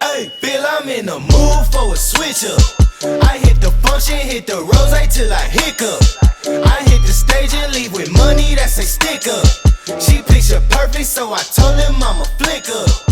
Hey, feel I'm in the mood for a switch up. I hit the function, hit the rose till I hiccup. I hit the stage and leave with money that say stick up. She picture perfect, so I told him I'm a flick up.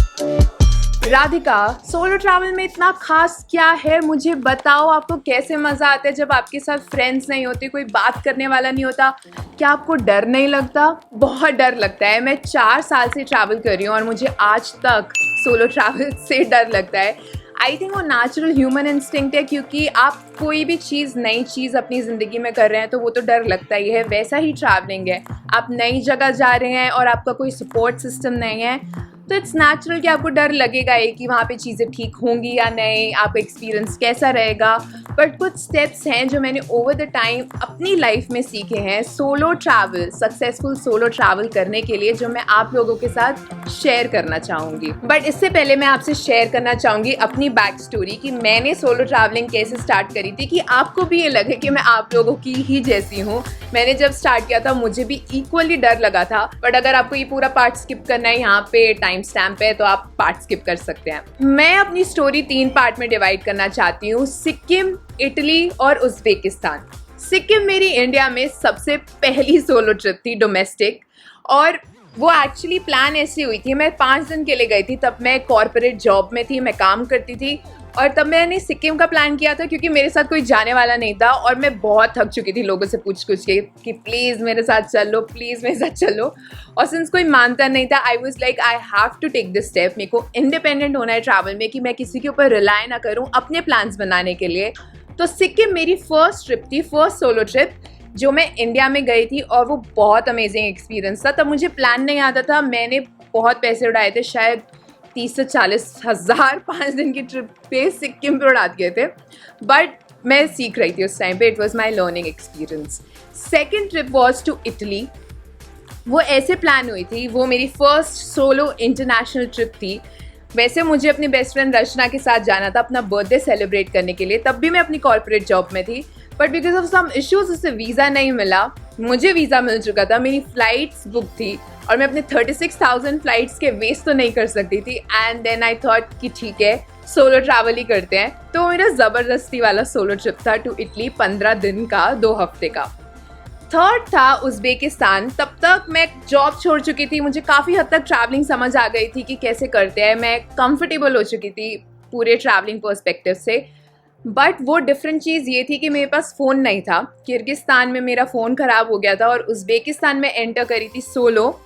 Radhika, solo travel में इतना खास क्या है? मुझे बताओ, आपको कैसे मज़ा आता है जब आपके साथ फ्रेंड्स नहीं होते, कोई बात करने वाला नहीं होता? क्या आपको डर नहीं लगता? बहुत डर लगता है। मैं 4 साल से ट्रैवल कर रही हूँ और मुझे आज तक सोलो ट्रैवल से डर लगता है। आई थिंक वो नेचुरल ह्यूमन इंस्टिंक्ट है, क्योंकि आप कोई भी चीज़ नई चीज़ अपनी ज़िंदगी में कर रहे हैं तो वो तो डर लगता ही है। वैसा ही ट्रैवलिंग है, आप नई जगह जा रहे हैं और आपका कोई सपोर्ट सिस्टम नहीं है तो इट्स नेचुरल कि आपको डर लगेगा ही कि वहाँ पे चीज़ें ठीक होंगी या नहीं, आपका एक्सपीरियंस कैसा रहेगा। बट कुछ स्टेप्स हैं जो मैंने ओवर द टाइम अपनी लाइफ में सीखे हैं solo travel, successful solo travel करने के लिए, जो मैं आप लोगों के साथ शेयर करना चाहूँगी। बट इससे पहले मैं आपसे शेयर करना चाहूँगी अपनी बैक स्टोरी कि मैंने सोलो ट्रैवलिंग कैसे स्टार्ट करी थी, कि आपको भी ये लगे कि मैं आप लोगों की ही जैसी हूँ। मैंने जब स्टार्ट किया था मुझे भी इक्वली डर लगा था, बट अगर आपको ये पूरा पार्ट स्किप करना है, यहाँ पे टाइम स्टैम्प है तो आप पार्ट स्किप कर सकते हैं। मैं अपनी स्टोरी 3 पार्ट में डिवाइड करना चाहती हूँ, सिक्किम, इटली और उज़्बेकिस्तान। सिक्किम मेरी इंडिया में सबसे पहली सोलो ट्रिप थी, डोमेस्टिक, और वो एक्चुअली प्लान ऐसी हुई थी, मैं 5 दिन के लिए गई थी। तब मैं कॉर्पोरेट जॉब में थी, मैं काम करती थी, और तब मैंने सिक्किम का प्लान किया था क्योंकि मेरे साथ कोई जाने वाला नहीं था और मैं बहुत थक चुकी थी लोगों से पूछ के कि प्लीज़ मेरे साथ चलो, प्लीज़ मेरे साथ चलो। और सिंस कोई मानता नहीं था, I was like I have to take this step. मेरे को इंडिपेंडेंट होना है ट्रैवल में, कि मैं किसी के ऊपर रिलाय ना करूँ अपने प्लान्स बनाने के लिए। तो सिक्किम मेरी फर्स्ट ट्रिप थी, फर्स्ट सोलो ट्रिप जो मैं इंडिया में गई थी, और वो बहुत अमेजिंग एक्सपीरियंस था। तब मुझे प्लान नहीं आता था, मैंने बहुत पैसे उड़ाए थे, शायद 30 से 40 हज़ार 5 दिन की ट्रिप पे सिक्किम पे उड़ा दिए थे, बट मैं सीख रही थी उस टाइम पे। It was my learning experience. Second trip was to Italy. वो ऐसे प्लान हुई थी, वो मेरी फर्स्ट सोलो इंटरनेशनल ट्रिप थी। वैसे मुझे अपनी बेस्ट फ्रेंड रचना के साथ जाना था अपना बर्थडे सेलिब्रेट करने के लिए, तब भी मैं अपनी कॉर्पोरेट जॉब में थी, but because of some issues उससे वीज़ा नहीं मिला। मुझे वीज़ा मिल चुका था, मेरी फ़्लाइट्स बुक थी, और मैं अपने 36,000 फ़्लाइट्स के वेस्ट तो नहीं कर सकती थी। एंड देन आई थॉट कि ठीक है, सोलो ट्रैवल ही करते हैं। तो मेरा ज़बरदस्ती वाला सोलो ट्रिप था टू इटली, 15 दिन का, 2 हफ्ते का। थर्ड था उज़्बेकिस्तान। तब तक मैं जॉब छोड़ चुकी थी, मुझे काफ़ी हद तक ट्रैवलिंग समझ आ गई थी कि कैसे करते हैं, मैं कंफर्टेबल हो चुकी थी पूरे ट्रैवलिंग पर्सपेक्टिव से। बट वो डिफरेंट चीज़ ये थी कि मेरे पास फ़ोन नहीं था। किर्गिस्तान में मेरा फ़ोन ख़राब हो गया था और उज़्बेकिस्तान में एंटर करी थी सोलो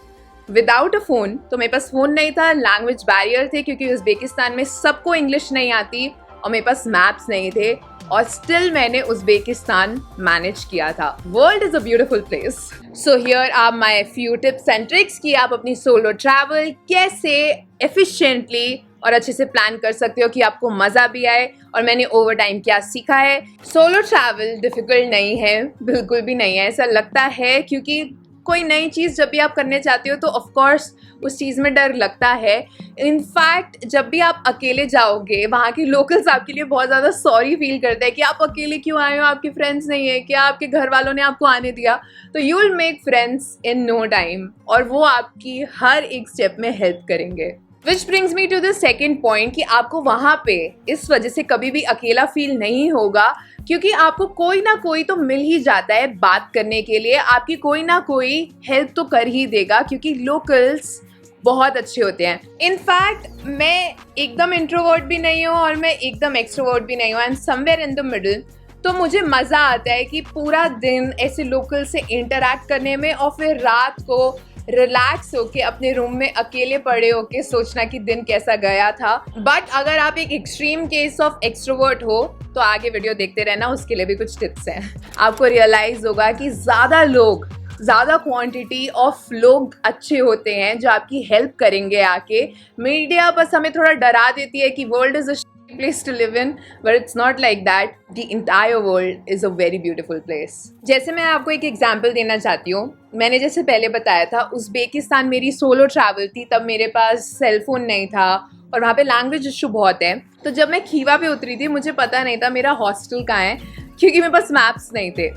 विदाउट अ फ़ोन। तो मेरे पास फ़ोन नहीं था, लैंग्वेज बैरियर थे क्योंकि उज़्बेकिस्तान में सबको इंग्लिश नहीं आती, और मेरे पास मैप्स नहीं थे, और स्टिल मैंने उज़्बेकिस्तान मैनेज किया था। World is a beautiful place. So here are my few tips and tricks कि आप अपनी सोलो ट्रैवल कैसे एफिशिएंटली और अच्छे से प्लान कर सकते हो कि आपको मज़ा भी आए, और मैंने ओवर टाइम क्या सीखा है। सोलो ट्रैवल डिफ़िकल्ट नहीं है, बिल्कुल भी नहीं है, ऐसा लगता है, क्योंकि कोई नई चीज़ जब भी आप करने चाहते हो तो ऑफकोर्स उस चीज़ में डर लगता है। इनफैक्ट जब भी आप अकेले जाओगे, वहाँ के लोकल्स आपके लिए बहुत ज़्यादा सॉरी फील करते हैं कि आप अकेले क्यों आए हो, आपके फ्रेंड्स नहीं है क्या, आपके घर वालों ने आपको आने दिया। तो you will make friends in no time, और वो आपकी हर एक स्टेप में हेल्प करेंगे। Which brings me to the second point कि आपको वहाँ पे इस वजह से कभी भी अकेला फील नहीं होगा, क्योंकि आपको कोई ना कोई तो मिल ही जाता है बात करने के लिए, आपकी कोई ना कोई हेल्प तो कर ही देगा, क्योंकि लोकल्स बहुत अच्छे होते हैं। इनफैक्ट मैं एकदम इंट्रोवर्ट भी नहीं हूँ और मैं एकदम एक्सट्रोवर्ट भी नहीं हूँ, and somewhere in the middle. तो मुझे मज़ा आता है कि पूरा दिन ऐसे लोकल से इंटरैक्ट करने में, और फिर रात को रिलैक्स होके अपने रूम में अकेले पड़े होके सोचना कि दिन कैसा गया था। बट अगर आप एक एक्सट्रीम केस ऑफ एक्सट्रोवर्ट हो तो आगे वीडियो देखते रहना, उसके लिए भी कुछ टिप्स हैं। आपको रियलाइज होगा कि ज़्यादा क्वांटिटी ऑफ लोग अच्छे होते हैं जो आपकी हेल्प करेंगे आके। मीडिया बस हमें थोड़ा डरा देती है कि world is a place to live in, but it's not like that. The entire world is a very beautiful place. जैसे मैं आपको एक एग्जांपल देना चाहती हूँ, मैंने जैसे पहले बताया था उज़्बेकिस्तान मेरी सोलो ट्रैवल थी, तब मेरे पास सेलफोन नहीं था और वहाँ पे लैंग्वेज इशू बहुत है। तो जब मैं खीवा पे उतरी थी, मुझे पता नहीं था मेरा हॉस्टल कहाँ है, क्योंकि मेरे पास मैप्स नहीं थे।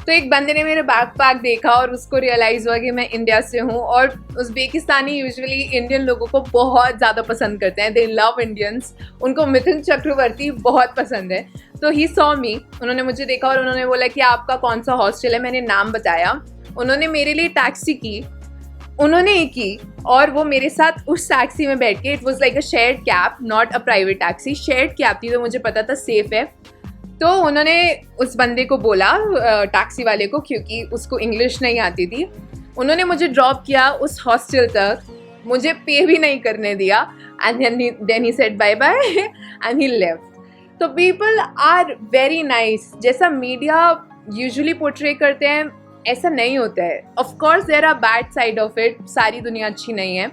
तो एक बंदे ने मेरे बैकपैक देखा और उसको रियलाइज़ हुआ कि मैं इंडिया से हूँ, और उज़्बेकिस्तानी यूजुअली इंडियन लोगों को बहुत ज़्यादा पसंद करते हैं, दे लव इंडियंस, उनको मिथुन चक्रवर्ती बहुत पसंद है। तो ही सॉ मी, उन्होंने मुझे देखा और उन्होंने बोला कि आपका कौन सा हॉस्टल है, मैंने नाम बताया, उन्होंने मेरे लिए टैक्सी की, उन्होंने की और वो मेरे साथ उस टैक्सी में बैठ के, it was like a shared cab, not a private taxi, shared cab थी, तो मुझे पता था सेफ है। तो उन्होंने उस बंदे को बोला, टैक्सी वाले को, क्योंकि उसको इंग्लिश नहीं आती थी, उन्होंने मुझे ड्रॉप किया उस हॉस्टल तक, मुझे पे भी नहीं करने दिया, and then he said bye bye and he left. तो पीपल आर वेरी नाइस, जैसा मीडिया यूजुअली पोर्ट्रे करते हैं ऐसा नहीं होता है। Of course there are bad side of it, सारी दुनिया अच्छी नहीं है,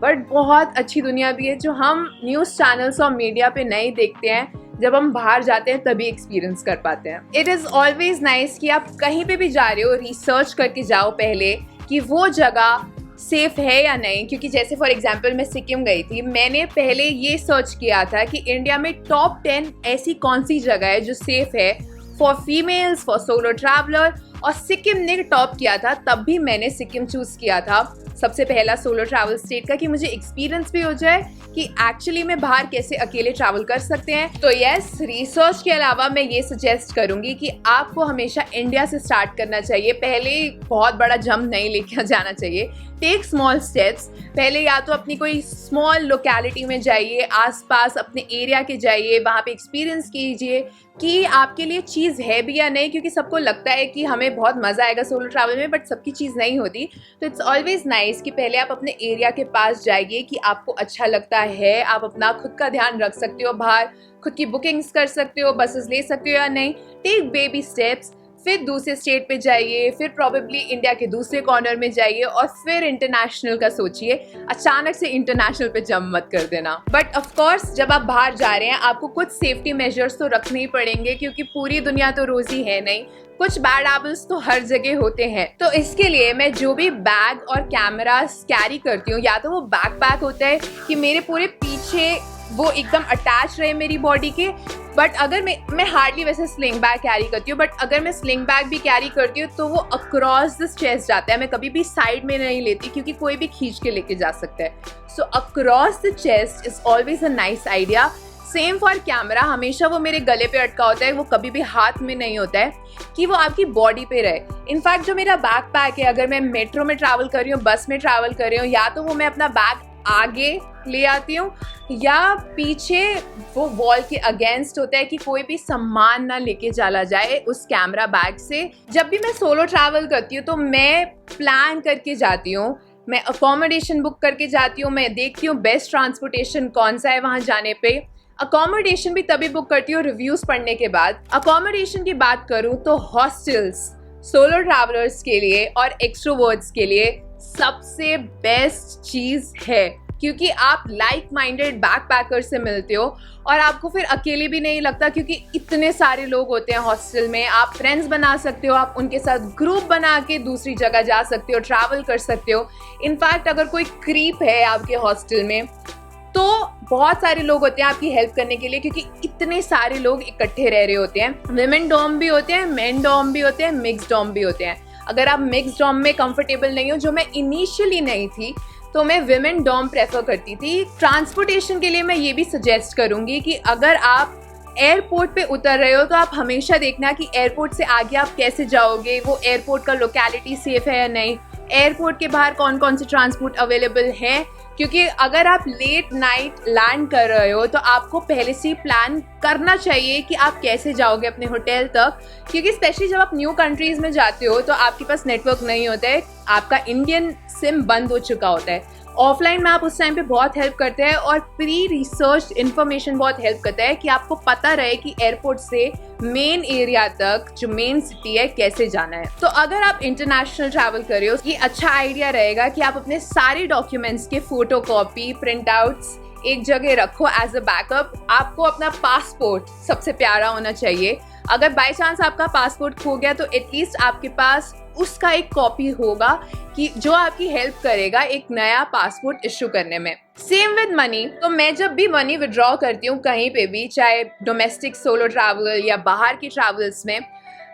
बट बहुत अच्छी दुनिया भी है जो हम न्यूज़ चैनल्स और मीडिया पे नहीं देखते हैं, जब हम बाहर जाते हैं तभी एक्सपीरियंस कर पाते हैं। इट इज़ ऑलवेज नाइस कि आप कहीं पे भी जा रहे हो रिसर्च करके जाओ पहले कि वो जगह सेफ है या नहीं, क्योंकि जैसे फॉर एग्जांपल मैं सिक्किम गई थी, मैंने पहले ये सर्च किया था कि इंडिया में टॉप 10 ऐसी कौन सी जगह है जो सेफ है for females, for solo traveller, और सिक्किम ने टॉप किया था, तब भी मैंने सिक्किम चूज़ किया था सबसे पहला सोलो ट्रैवल स्टेट का, कि मुझे एक्सपीरियंस भी हो जाए कि एक्चुअली में बाहर कैसे अकेले ट्रैवल कर सकते हैं। तो यस, रिसर्च के अलावा मैं ये सजेस्ट करूंगी कि आपको हमेशा इंडिया से स्टार्ट करना चाहिए, पहले बहुत बड़ा जंप नहीं लेके जाना चाहिए, टेक स्मॉल स्टेप्स। पहले या तो अपनी कोई स्मॉल लोकेलिटी में जाइए, आसपास अपने एरिया के जाइए, वहाँ पे एक्सपीरियंस कीजिए कि आपके लिए चीज़ है भी या नहीं, क्योंकि सबको लगता है कि हमें बहुत मज़ा आएगा सोलो ट्रैवल में, बट सबकी चीज़ नहीं होती। तो इट्स ऑलवेज नाइस कि पहले आप अपने एरिया के पास जाइए कि आपको अच्छा लगता है, आप अपना खुद का ध्यान रख सकते हो, बाहर खुद की बुकिंग्स कर सकते हो, बसेस ले सकते हो या नहीं, टेक बेबी स्टेप्स। फिर दूसरे स्टेट पे जाइए, फिर प्रॉबेबली इंडिया के दूसरे कॉर्नर में जाइए, और फिर इंटरनेशनल का सोचिए। अचानक से इंटरनेशनल पे जंप मत कर देना। बट ऑफ कोर्स जब आप बाहर जा रहे हैं आपको कुछ सेफ्टी मेजर्स तो रखने ही पड़ेंगे, क्योंकि पूरी दुनिया तो रोजी है नहीं, कुछ बैड एबल्स तो हर जगह होते हैं। तो इसके लिए मैं जो भी बैग और कैमरा कैरी करती हूँ, या तो वो बैकपैक होता है कि मेरे पूरे पीछे वो एकदम अटैच रहे मेरी बॉडी के, बट अगर मैं हार्डली वैसे स्लिंग बैग कैरी करती हूँ, बट अगर मैं स्लिंग बैग भी कैरी करती हूँ तो वो अक्रॉस द चेस्ट जाता है, मैं कभी भी साइड में नहीं लेती, क्योंकि कोई भी खींच के लेके जा सकता है। So across the chest is always a nice idea. Same for camera, हमेशा वो मेरे गले पे अटका होता है, वो कभी भी हाथ में नहीं होता है, कि वो आपकी बॉडी पे रहे। इनफैक्ट जो मेरा बैकपैक है, अगर मैं मेट्रो में ट्रैवल कर रही हूँ, बस में ट्रैवल कर रही हूँ, या तो वो मैं अपना बैग आगे ले आती हूँ या पीछे वो वॉल के अगेंस्ट होता है, कि कोई भी सामान ना लेके चला जाए उस कैमरा बैग से। जब भी मैं सोलो ट्रैवल करती हूँ तो मैं प्लान करके जाती हूँ, मैं अकोमोडेशन बुक करके जाती हूँ, मैं देखती हूँ बेस्ट ट्रांसपोर्टेशन कौन सा है वहाँ जाने पे। अकोमोडेशन भी तभी बुक करती हूँ रिव्यूज़ पढ़ने के बाद। अकोमोडेशन की बात करूँ तो हॉस्टल्स सोलो ट्रैवलर्स के लिए और एक्सट्रोवर्ट्स के लिए सबसे बेस्ट चीज़ है, क्योंकि आप लाइक माइंडेड बैकपैकर से मिलते हो और आपको फिर अकेले भी नहीं लगता, क्योंकि इतने सारे लोग होते हैं हॉस्टल में। आप फ्रेंड्स बना सकते हो, आप उनके साथ ग्रुप बना के दूसरी जगह जा सकते हो, ट्रैवल कर सकते हो। इनफैक्ट अगर कोई क्रीप है आपके हॉस्टल में तो बहुत सारे लोग होते हैं आपकी हेल्प करने के लिए, क्योंकि इतने सारे लोग इकट्ठे रह रहे होते हैं। विमेन डॉम भी होते हैं, मेन डॉम भी होते हैं, मिक्स डॉम भी होते हैं। अगर आप मिक्स डॉम में कंफर्टेबल नहीं हो, जो मैं इनिशियली नहीं थी, तो मैं विमेन डॉम प्रेफर करती थी। ट्रांसपोर्टेशन के लिए मैं ये भी सजेस्ट करूँगी कि अगर आप एयरपोर्ट पे उतर रहे हो तो आप हमेशा देखना कि एयरपोर्ट से आगे आप कैसे जाओगे, वो एयरपोर्ट का लोकेलिटी सेफ है या नहीं, एयरपोर्ट के बाहर कौन कौन से ट्रांसपोर्ट अवेलेबल हैं, क्योंकि अगर आप लेट नाइट लैंड कर रहे हो तो आपको पहले से ही प्लान करना चाहिए कि आप कैसे जाओगे अपने होटल तक, क्योंकि स्पेशली जब आप न्यू कंट्रीज़ में जाते हो तो आपके पास नेटवर्क नहीं होता है, आपका इंडियन सिम बंद हो चुका होता है। ऑफलाइन में आप उस टाइम पे बहुत हेल्प करते हैं, और प्री रिसर्च इन्फॉर्मेशन बहुत हेल्प करता है कि आपको पता रहे कि एयरपोर्ट से मेन एरिया तक जो मेन सिटी है कैसे जाना है। तो अगर आप इंटरनेशनल ट्रैवल कर रहे हो, ये अच्छा आइडिया रहेगा कि आप अपने सारे डॉक्यूमेंट्स के फोटो कॉपी, प्रिंट आउट्स एक जगह रखो एज अ बैकअप। आपको अपना पासपोर्ट सबसे प्यारा होना चाहिए। अगर बाय चांस आपका पासपोर्ट खो गया तो एटलीस्ट आपके पास उसका एक कॉपी होगा कि जो आपकी हेल्प करेगा एक नया पासपोर्ट इशू करने में। सेम विद मनी, तो मैं जब भी मनी विड्रॉ करती हूँ कहीं पे भी, चाहे डोमेस्टिक सोलो ट्रैवल या बाहर की ट्रैवल्स में,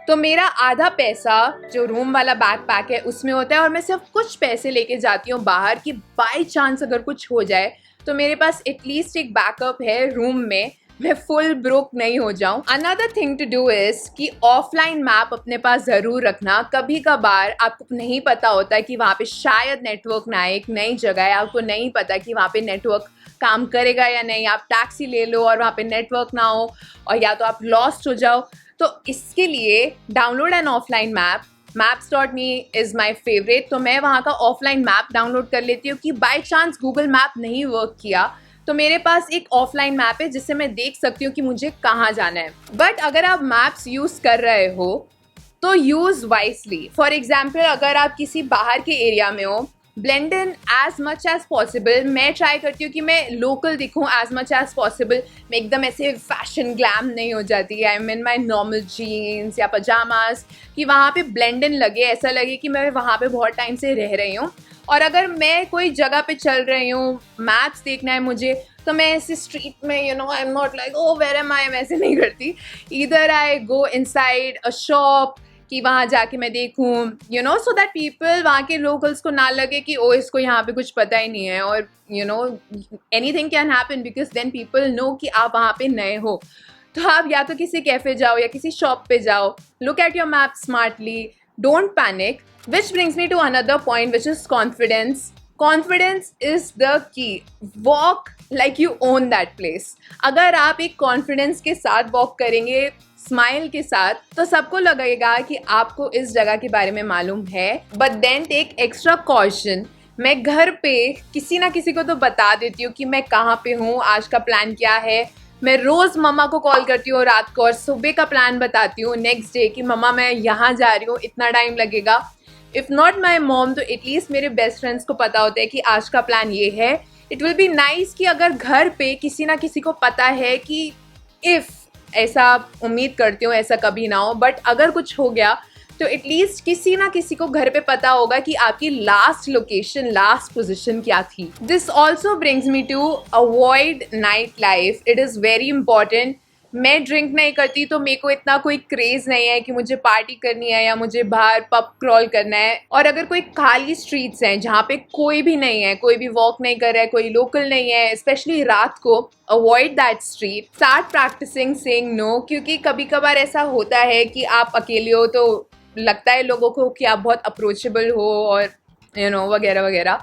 तो मेरा आधा पैसा जो रूम वाला बैकपैक है उसमें होता है और मैं सिर्फ कुछ पैसे लेके जाती हूँ बाहर कि बाय चांस अगर कुछ हो जाए तो मेरे पास एटलीस्ट एक बैकअप है रूम में, मैं फुल ब्रोक नहीं हो जाऊं। Another thing to do is कि ऑफलाइन मैप अपने पास ज़रूर रखना। कभी कभार आपको नहीं पता होता कि वहाँ पे शायद नेटवर्क ना आए, एक नई जगह है, आपको नहीं पता कि वहाँ पे नेटवर्क काम करेगा या नहीं, आप टैक्सी ले लो और वहाँ पे नेटवर्क ना हो और या तो आप लॉस्ट हो जाओ। तो इसके लिए download an offline map. maps.me is my favourite. तो मैं वहाँ का ऑफलाइन मैप डाउनलोड कर लेती हूँ कि बाई चांस गूगल मैप नहीं वर्क किया तो मेरे पास एक ऑफलाइन मैप है जिससे मैं देख सकती हूँ कि मुझे कहाँ जाना है। बट अगर आप मैप्स यूज़ कर रहे हो तो यूज़ वाइसली। फॉर एग्जाम्पल अगर आप किसी बाहर के एरिया में हो, blend in as much as possible. मैं ट्राई करती हूँ कि मैं लोकल दिखूँ एज मच एज पॉसिबल। मैं एकदम ऐसे फैशन ग्लैम नहीं हो जाती, I mean my normal jeans या पजामाज, कि वहाँ पे ब्लेंड इन लगे, ऐसा लगे कि मैं वहाँ पे बहुत टाइम से रह रही हूँ। और अगर मैं कोई जगह पे चल रही हूँ, मैप्स देखना है मुझे, तो मैं ऐसे स्ट्रीट में I am not like oh where am I, वैसे नहीं करती। इधर आई गो इनसाइड अ शॉप कि वहाँ जाके मैं देखूँ सो दैट पीपल, वहाँ के लोकल्स को ना लगे कि ओ इसको यहाँ पे कुछ पता ही नहीं है। और anything can happen because then people know कि आप वहाँ पे नए हो। तो आप या तो किसी कैफ़े जाओ या किसी शॉप पे जाओ, look at your map smartly, don't panic. Which brings me to another point, which is confidence. Confidence is the key. Walk like you own that place. अगर आप एक confidence के साथ walk करेंगे, स्माइल के साथ, तो सबको लगेगा कि आपको इस जगह के बारे में मालूम है। But then take extra caution. मैं घर पे किसी ना किसी को तो बता देती हूँ कि मैं कहाँ पे हूँ, आज का प्लान क्या है। मैं रोज़ मम्मा को कॉल करती हूँ रात को और सुबह का प्लान बताती हूँ नेक्स्ट डे कि मम्मा मैं यहाँ जा रही हूँ, इतना टाइम लगेगा। इफ़ नॉट माई मॉम तो एटलीस्ट मेरे बेस्ट फ्रेंड्स को पता होता है कि आज का प्लान ये है। इट विल बी नाइस कि अगर घर पे किसी ना किसी को पता है कि इफ़ ऐसा, उम्मीद करती हूँ ऐसा कभी ना हो, बट अगर कुछ हो गया तो एटलीस्ट किसी ना किसी को घर पे पता होगा कि आपकी लास्ट लोकेशन, लास्ट पोजीशन क्या थी। This also brings me to avoid night life. It is very important. मैं ड्रिंक नहीं करती तो मेरे को इतना कोई क्रेज़ नहीं है कि मुझे पार्टी करनी है या मुझे बाहर पब क्रॉल करना है। और अगर कोई खाली स्ट्रीट्स हैं जहाँ पे कोई भी नहीं है, कोई भी वॉक नहीं कर रहा है, कोई लोकल नहीं है, स्पेशली रात को, avoid that street. Start practicing saying no, क्योंकि कभी कभार ऐसा होता है कि आप अकेले हो तो लगता है लोगों को कि आप बहुत अप्रोचेबल हो और वगैरह वगैरह।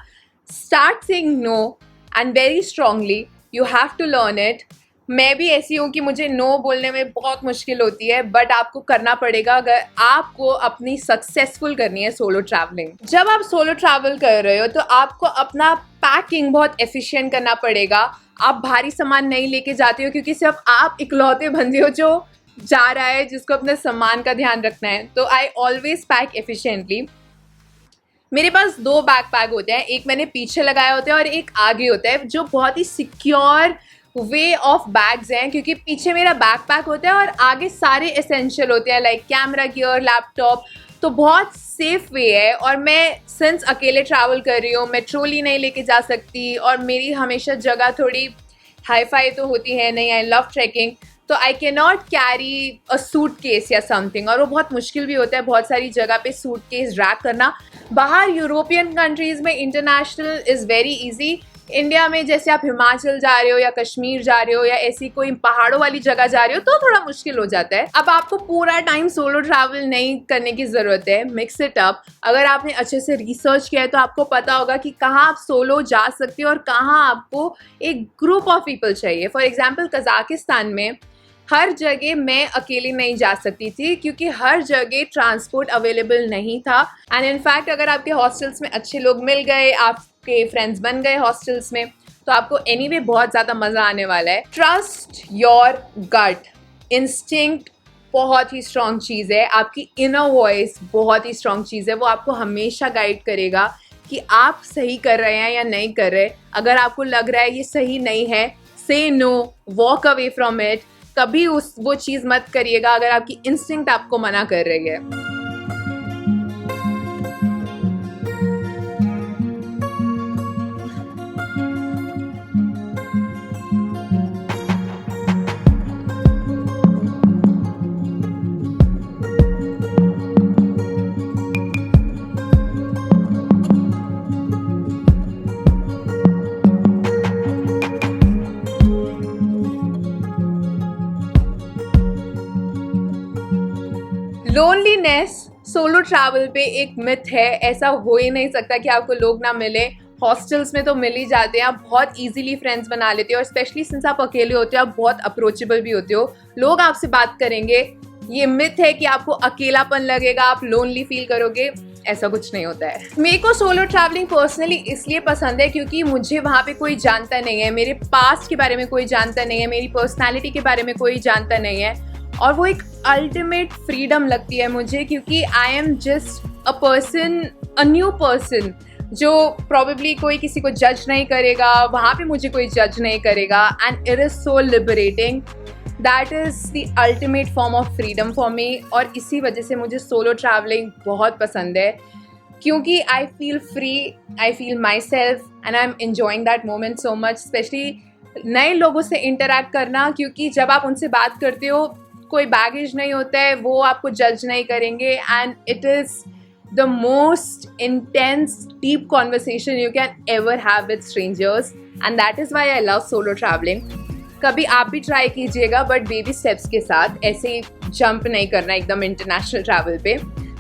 Start saying no and very strongly, you have to learn it. मैं भी ऐसी हूँ कि मुझे नो बोलने में बहुत मुश्किल होती है, बट आपको करना पड़ेगा अगर आपको अपनी सक्सेसफुल करनी है सोलो ट्रैवलिंग। जब आप सोलो ट्रैवल कर रहे हो तो आपको अपना पैकिंग बहुत एफिशिएंट करना पड़ेगा। आप भारी सामान नहीं लेके जाते हो क्योंकि सिर्फ आप इकलौते बंदे हो जो जा रहा है, जिसको अपने सामान का ध्यान रखना है। तो आई ऑलवेज पैक एफिशिएंटली। मेरे पास 2 बैकपैक होते हैं, एक मैंने पीछे लगाया होता है और एक आगे होता है, जो बहुत ही सिक्योर वे ऑफ बैग्स हैं, क्योंकि पीछे मेरा बैकपैक होता है और आगे सारे एसेंशियल होते हैं लाइक कैमरा गियर, लैपटॉप। तो बहुत सेफ वे है। और मैं सिंस अकेले ट्रैवल कर रही हूँ, मैं ट्रॉली नहीं लेके जा सकती और मेरी हमेशा जगह थोड़ी हाई फाई तो होती है नहीं, आई लव ट्रैकिंग, तो I can not carry a suit case या समथिंग। और वो बहुत मुश्किल भी होता है बहुत सारी जगह पे सूट केस ड्रैग करना। बाहर यूरोपियन कंट्रीज़ में international is very easy. India में जैसे आप हिमाचल जा रहे हो या कश्मीर जा रहे हो या ऐसी कोई पहाड़ों वाली जगह जा रहे हो तो थोड़ा मुश्किल हो जाता है। अब आपको पूरा टाइम सोलो ट्रैवल नहीं करने की ज़रूरत है, मिक्स इट अप। अगर आपने अच्छे से रिसर्च किया है तो आपको पता होगा कि कहाँ आप सोलो जा सकते हो और कहाँ आपको एक ग्रुप ऑफ पीपल चाहिए। फॉर एग्जाम्पल कज़ाकिस्तान में हर जगह मैं अकेले नहीं जा सकती थी क्योंकि हर जगह ट्रांसपोर्ट अवेलेबल नहीं था। एंड इनफैक्ट अगर आपके हॉस्टल्स में अच्छे लोग मिल गए, आपके फ्रेंड्स बन गए हॉस्टल्स में, तो आपको एनीवे बहुत ज़्यादा मज़ा आने वाला है। ट्रस्ट योर गट इंस्टिंक्ट बहुत ही स्ट्रॉन्ग चीज़ है। आपकी इनर वॉइस बहुत ही स्ट्रॉन्ग चीज़ है। वो आपको हमेशा गाइड करेगा कि आप सही कर रहे हैं या नहीं कर रहे। अगर आपको लग रहा है ये सही नहीं है, say no, walk away from it. कभी वो चीज़ मत करिएगा अगर आपकी इंस्टिंक्ट आपको मना कर रही है। लोनलीनेस सोलो ट्रैवल पे एक मिथ है, ऐसा हो ही नहीं सकता कि आपको लोग ना मिले। हॉस्टल्स में तो मिल ही जाते हैं, आप बहुत इजीली फ्रेंड्स बना लेते हो और स्पेशली सिंस आप अकेले होते हो आप बहुत अप्रोचेबल भी होते हो, लोग आपसे बात करेंगे। ये मिथ है कि आपको अकेलापन लगेगा, आप लोनली फील करोगे, ऐसा कुछ नहीं होता है। मेरे को सोलो ट्रैवलिंग पर्सनली इसलिए पसंद है क्योंकि मुझे वहाँ पे कोई जानता नहीं है, मेरे पास्ट के बारे में कोई जानता नहीं है, मेरी पर्सनैलिटी के बारे में कोई जानता नहीं है, और वो एक अल्टीमेट फ्रीडम लगती है मुझे क्योंकि I am just a person, a new person, जो प्रॉबेबली कोई किसी को जज नहीं करेगा, वहाँ पे मुझे कोई जज नहीं करेगा, and it is so liberating. That is the ultimate form of freedom for me, और इसी वजह से मुझे सोलो ट्रैवलिंग बहुत पसंद है क्योंकि I feel free, I feel my self and I am enjoying that moment so much. Specially नए लोगों से इंटरेक्ट करना, क्योंकि जब आप उनसे बात करते हो कोई बैगेज नहीं होता है, वो आपको जज नहीं करेंगे, and it is the most intense deep conversation you can ever have with strangers, and that is why I love solo traveling. कभी आप भी ट्राई कीजिएगा बट बेबी स्टेप्स के साथ, ऐसे जंप नहीं करना एकदम इंटरनेशनल ट्रैवल पे।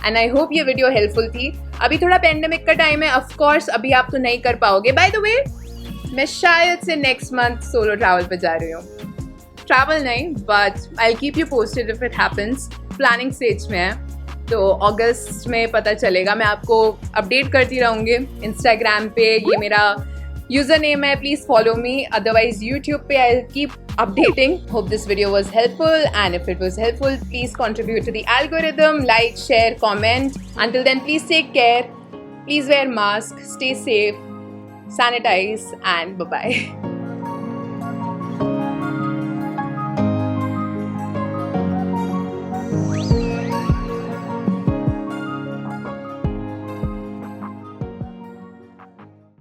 एंड आई होप ये वीडियो हेल्पफुल थी। अभी थोड़ा पेंडेमिक का टाइम है, ऑफ कोर्स अभी आप तो नहीं कर पाओगे। बाय द वे मैं शायद से नेक्स्ट मंथ सोलो ट्रैवल पे जा रही हूँ, ट्रैवल नहीं but I keep you posted if it happens, planning stage में है, तो अगस्त में पता चलेगा। मैं आपको अपडेट करती रहूँगी इंस्टाग्राम पे, ये मेरा यूजर नेम है, please follow me, otherwise YouTube पे I keep updating. Hope this video was helpful, and if it was helpful please contribute to the algorithm, like, share, comment. Until then please take care, please wear mask, stay safe, sanitize, and bye bye.